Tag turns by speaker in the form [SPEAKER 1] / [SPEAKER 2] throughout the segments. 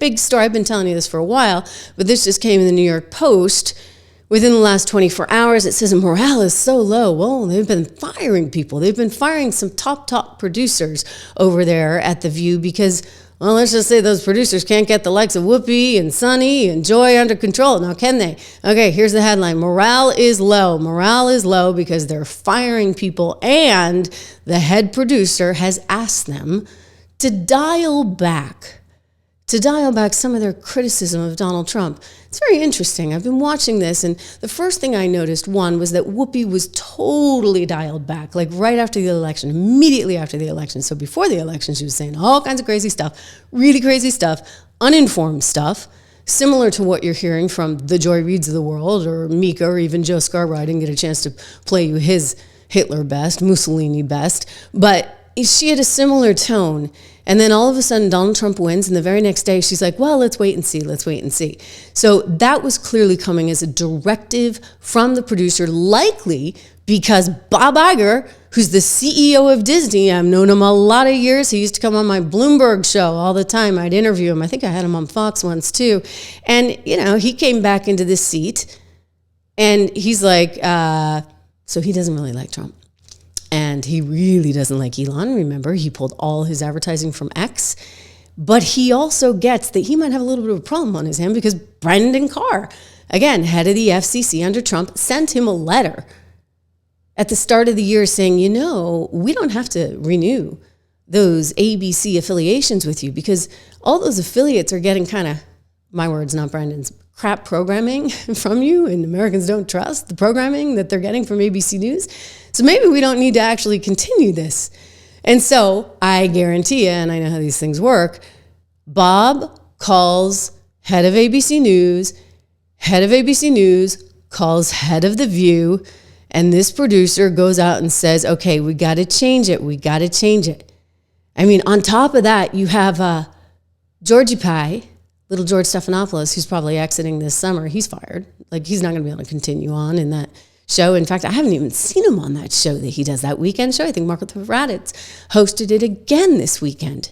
[SPEAKER 1] big story. I've been telling you this for a while, but this just came in the New York Post. Within the last 24 hours, it says morale is so low. Well, they've been firing people. They've been firing some top producers over there at The View because, well, let's just say those producers can't get the likes of Whoopi and Sunny and Joy under control. Now, can they? Okay, here's the headline. Morale is low. Morale is low because they're firing people, and the head producer has asked them to dial back some of their criticism of Donald Trump. It's very interesting. I've been watching this, and the first thing I noticed, one, was that Whoopi was totally dialed back, like right after the election, immediately after the election. So before the election, she was saying all kinds of crazy stuff, really crazy stuff, uninformed stuff, similar to what you're hearing from the Joy Reids of the world, or Mika, or even Joe Scarborough. I didn't get a chance to play you his Hitler best, Mussolini best, but she had a similar tone. And then all of a sudden, Donald Trump wins, and the very next day, she's like, well, let's wait and see. So that was clearly coming as a directive from the producer, likely because Bob Iger, who's the CEO of Disney, I've known him a lot of years. He used to come on my Bloomberg show all the time. I'd interview him. I think I had him on Fox once, too. And, he came back into this seat, and he's like, so he doesn't really like Trump. And he really doesn't like Elon. Remember, he pulled all his advertising from X. But he also gets that he might have a little bit of a problem on his hand because Brendan Carr, again, head of the FCC under Trump, sent him a letter at the start of the year saying, we don't have to renew those ABC affiliations with you because all those affiliates are getting kind of, my words, not Brendan's, crap programming from you, and Americans don't trust the programming that they're getting from ABC News. So maybe we don't need to actually continue this. And so I guarantee you, and I know how these things work, Bob calls head of ABC News calls head of The View, and this producer goes out and says, okay, we got to change it. I mean, on top of that, you have Georgie Pie, little George Stephanopoulos, who's probably exiting this summer. He's fired. Like, he's not going to be able to continue on in that show. In fact, I haven't even seen him on that show that he does, that weekend show. I think Marco Raditz hosted it again this weekend.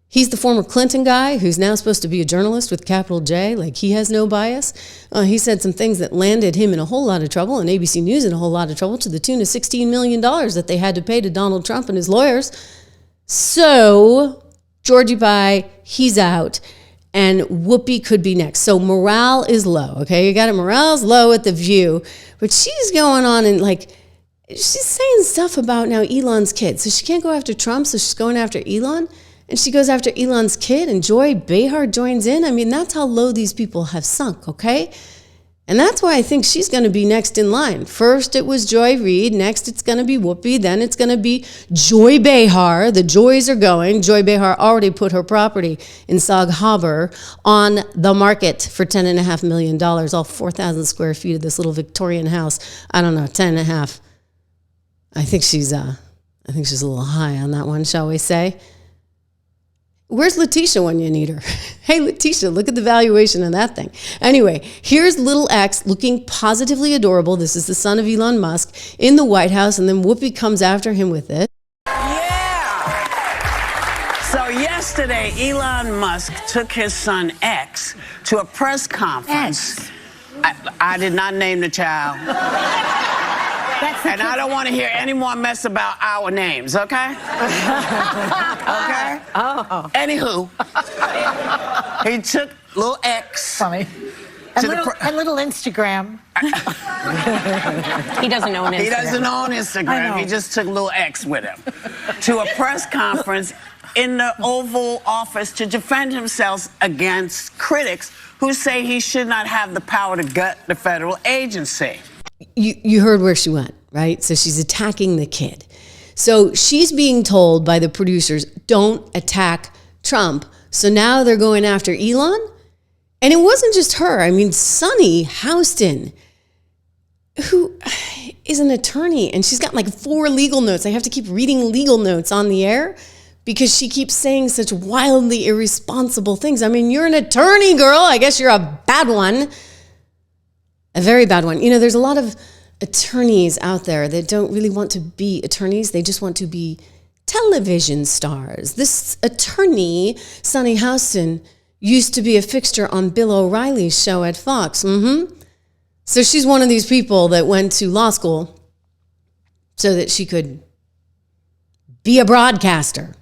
[SPEAKER 1] He's the former Clinton guy who's now supposed to be a journalist with capital J. Like, he has no bias. He said some things that landed him in a whole lot of trouble and ABC News in a whole lot of trouble, to the tune of $16 million that they had to pay to Donald Trump and his lawyers. So Georgie Pie, he's out. And Whoopi could be next. So morale is low, okay? You got it, morale's low at The View. But she's going on and, she's saying stuff about now Elon's kid. So she can't go after Trump, so she's going after Elon. And she goes after Elon's kid, and Joy Behar joins in. I mean, that's how low these people have sunk, okay? And that's why I think she's going to be next in line. First, it was Joy Reid. Next, it's going to be Whoopi. Then it's going to be Joy Behar. The Joys are going. Joy Behar already put her property in Sag Harbor on the market for $10.5 million, all 4,000 square feet of this little Victorian house. I don't know, 10.5. I think she's a little high on that one, shall we say. Where's Letitia when you need her? Hey, Letitia, look at the valuation of that thing. Anyway, here's little X looking positively adorable. This is the son of Elon Musk in the White House, and then Whoopi comes after him with it.
[SPEAKER 2] Yeah! So yesterday, Elon Musk took his son X to a press conference. I did not name the child. And I don't want to hear any more mess about our names, okay? Okay?
[SPEAKER 3] Oh.
[SPEAKER 2] Anywho, he took little X.
[SPEAKER 3] Funny. And little Instagram.
[SPEAKER 4] He doesn't own Instagram.
[SPEAKER 2] He doesn't own Instagram. He just took little X with him to a press conference in the Oval Office to defend himself against critics who say he should not have the power to gut the federal agency.
[SPEAKER 1] You heard where she went, right? So she's attacking the kid. So she's being told by the producers, don't attack Trump. So now they're going after Elon. And it wasn't just her. I mean, Sunny Houston, who is an attorney, and she's got like 4 legal notes. I have to keep reading legal notes on the air because she keeps saying such wildly irresponsible things. I mean, you're an attorney, girl. I guess you're a bad one. A very bad one. You know, there's a lot of attorneys out there that don't really want to be attorneys. They just want to be television stars. This attorney, Sunny Houston, used to be a fixture on Bill O'Reilly's show at Fox. So she's one of these people that went to law school so that she could be a broadcaster.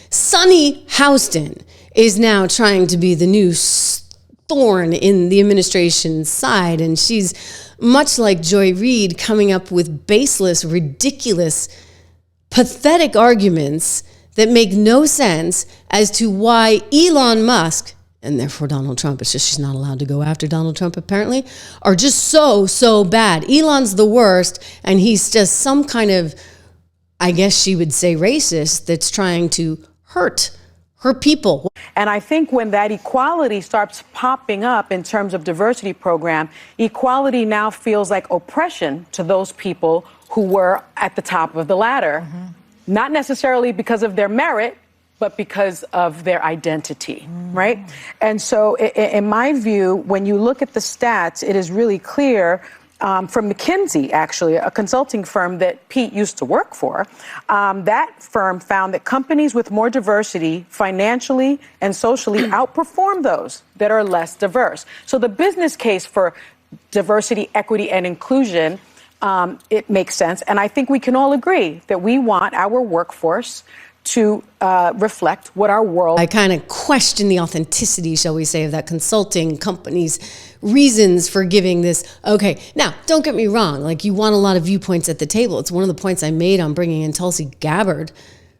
[SPEAKER 1] Sunny Houston is now trying to be the new thorn in the administration's side, and she's much like Joy Reid coming up with baseless, ridiculous, pathetic arguments that make no sense as to why Elon Musk, and therefore Donald Trump, it's just she's not allowed to go after Donald Trump apparently, are just so bad. Elon's the worst, and he's just some kind of, I guess she would say, racist that's trying to hurt her people.
[SPEAKER 4] And I think when that equality starts popping up in terms of diversity program, equality now feels like oppression to those people who were at the top of the ladder. Not necessarily because of their merit, but because of their identity, right? And so in my view, when you look at the stats, it is really clear from McKinsey, actually, a consulting firm that Pete used to work for, that firm found that companies with more diversity financially and socially outperform those that are less diverse. So the business case for diversity, equity, and inclusion, it makes sense. And I think we can all agree that we want our workforce to reflect what our world...
[SPEAKER 1] I kind of question the authenticity, shall we say, of that consulting company's reasons for giving this. Okay, now, don't get me wrong. Like, you want a lot of viewpoints at the table. It's one of the points I made on bringing in Tulsi Gabbard,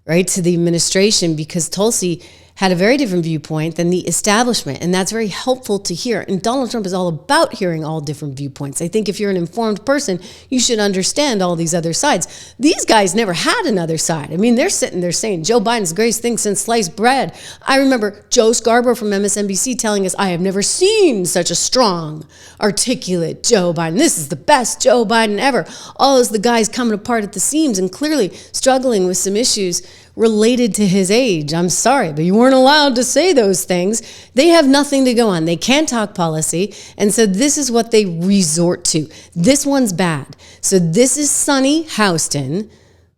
[SPEAKER 1] right, to the administration, because Tulsi had a very different viewpoint than the establishment, and that's very helpful to hear. And Donald Trump is all about hearing all different viewpoints. I think if you're an informed person, you should understand all these other sides. These guys never had another side. I mean, they're sitting there saying Joe Biden's the greatest thing since sliced bread. I remember Joe Scarborough from MSNBC telling us, I have never seen such a strong, articulate Joe Biden. This is the best Joe Biden ever. All is the guys coming apart at the seams and clearly struggling with some issues related to his age. I'm sorry, but you weren't allowed to say those things. They have nothing to go on. They can't talk policy. And so this is what they resort to. This one's bad. So this is Sunny Houston,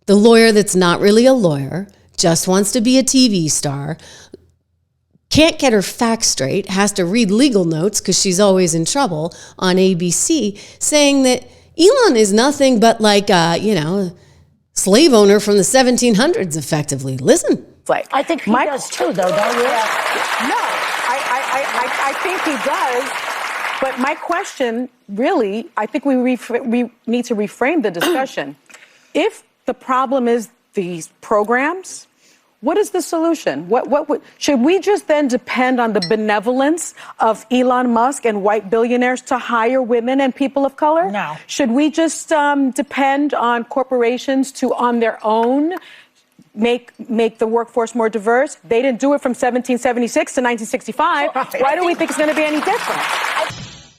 [SPEAKER 1] the lawyer that's not really a lawyer, just wants to be a TV star, can't get her facts straight, has to read legal notes because she's always in trouble on ABC, saying that Elon is nothing but like, slave owner from the 1700s, effectively. Listen.
[SPEAKER 3] I think he does too, though, don't you?
[SPEAKER 4] No, I think he does. But my question, really, I think we need to reframe the discussion. If the problem is these programs, what is the solution? What should we just then depend on the benevolence of Elon Musk and white billionaires to hire women and people of color?
[SPEAKER 3] No.
[SPEAKER 4] Should we just depend on corporations to, on their own, make the workforce more diverse? They didn't do it from 1776 to 1965. Why do we think it's going to be any different?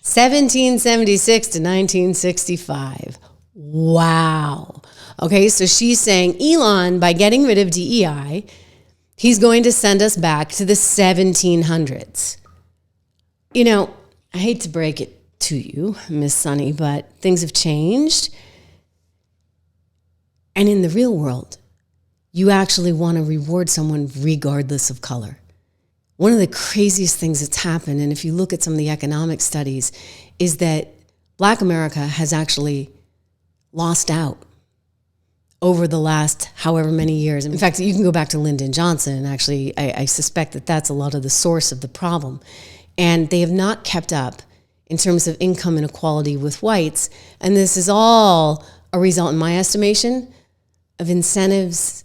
[SPEAKER 1] 1776 to 1965. Wow. Okay, so she's saying Elon, by getting rid of DEI, he's going to send us back to the 1700s. You know, I hate to break it to you, Miss Sunny, but things have changed. And in the real world, you actually want to reward someone regardless of color. One of the craziest things that's happened, and if you look at some of the economic studies, is that Black America has actually lost out over the last however many years. In fact, you can go back to Lyndon Johnson, and actually, I suspect that that's a lot of the source of the problem. And they have not kept up in terms of income inequality with whites. And this is all a result, in my estimation, of incentives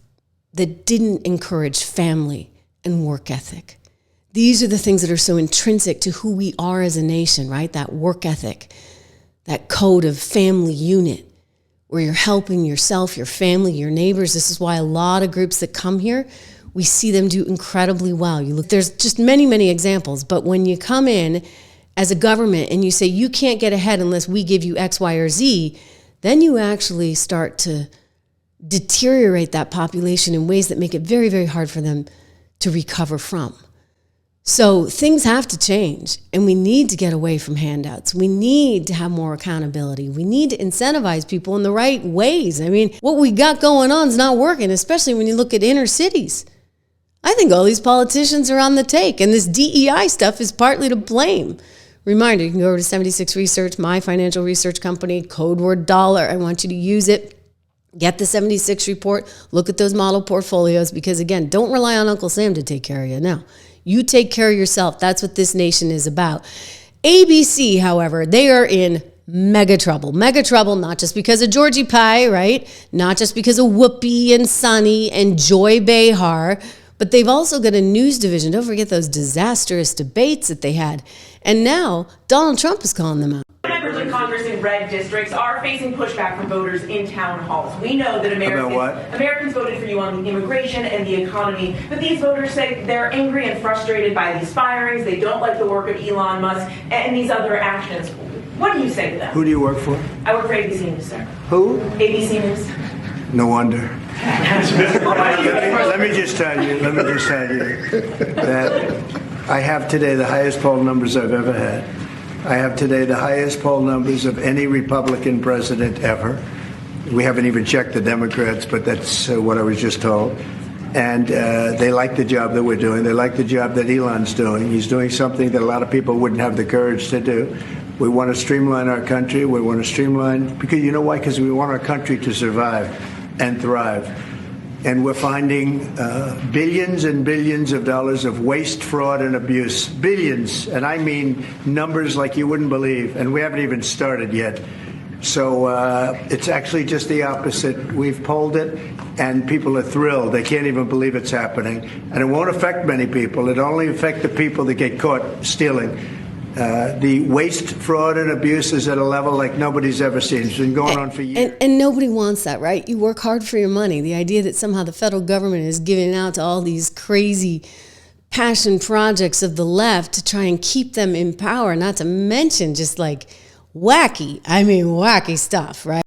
[SPEAKER 1] that didn't encourage family and work ethic. These are the things that are so intrinsic to who we are as a nation, right? That work ethic, that code of family unit, where you're helping yourself, your family, your neighbors. This is why a lot of groups that come here, we see them do incredibly well. You look, there's just many, many examples. But when you come in as a government and you say, you can't get ahead unless we give you X, Y, or Z, then you actually start to deteriorate that population in ways that make it very, very hard for them to recover from. So things have to change, and we need to get away from handouts. We need to have more accountability. We need to incentivize people in the right ways. I mean, what we got going on is not working, especially when you look at inner cities. I think all these politicians are on the take, and this DEI stuff is partly to blame. Reminder, you can go over to 76 Research, my financial research company, code word dollar. I want you to use it. Get the 76 report. Look at those model portfolios because, again, don't rely on Uncle Sam to take care of you. No, you take care of yourself. That's what this nation is about. ABC, however, they are in mega trouble. Mega trouble, not just because of Georgie Pie, right? Not just because of Whoopi and Sonny and Joy Behar, but they've also got a news division. Don't forget those disastrous debates that they had. And now Donald Trump is calling them out.
[SPEAKER 5] Members of Congress in red districts are facing pushback from voters in town halls. We know that Americans voted for you on immigration and the economy, but these voters say they're angry and frustrated by these firings. They don't like the work of Elon Musk and these other actions. What do you say to them?
[SPEAKER 6] Who do you work for?
[SPEAKER 5] I work for ABC News, sir.
[SPEAKER 6] Who?
[SPEAKER 5] ABC News.
[SPEAKER 6] No wonder. Let me just tell you that I have today the highest poll numbers I've ever had. I have today the highest poll numbers of any Republican president ever. We haven't even checked the Democrats, but that's what I was just told. And they like the job that we're doing. They like the job that Elon's doing. He's doing something that a lot of people wouldn't have the courage to do. We want to streamline our country. We want to streamline, because you know why? Because we want our country to survive and thrive. And we're finding billions and billions of dollars of waste, fraud, and abuse. Billions. And I mean numbers like you wouldn't believe. And we haven't even started yet. So it's actually just the opposite. We've polled it, and people are thrilled. They can't even believe it's happening. And it won't affect many people. It'll only affect the people that get caught stealing. The waste, fraud, and abuse is at a level like nobody's ever seen. It's been going on for years.
[SPEAKER 1] And nobody wants that, right? You work hard for your money. The idea that somehow the federal government is giving out to all these crazy passion projects of the left to try and keep them in power, not to mention just like wacky stuff, right?